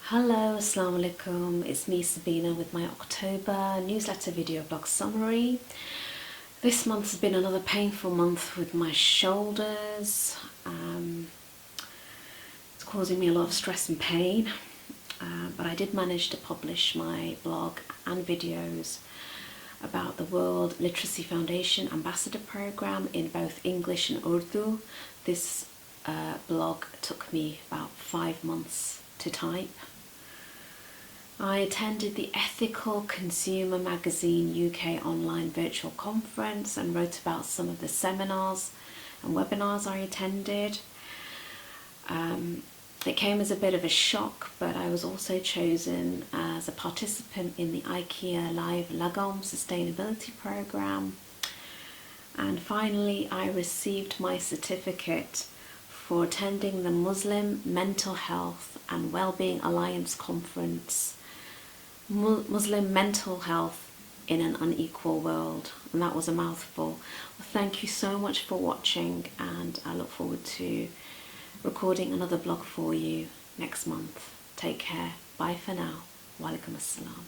Hello, Assalamu alaikum. It's me, Sabina, with my October newsletter video blog summary. This month has been another painful month with my shoulders. It's causing me a lot of stress and pain, but I did manage to publish my blog and videos about the World Literacy Foundation Ambassador Program in both English and Urdu. This blog took me about 5 months to type. I attended the Ethical Consumer Magazine UK online virtual conference and wrote about some of the seminars and webinars I attended. It came as a bit of a shock, but I was also chosen as a participant in the IKEA Lagom sustainability program. And finally, I received my certificate for attending the Muslim Mental Health and Wellbeing Alliance conference, Muslim Mental Health in an Unequal World, and that was a mouthful. Well, thank you so much for watching, and I look forward to recording another blog for you next month. Take care. Bye for now. Wa alaikum assalam.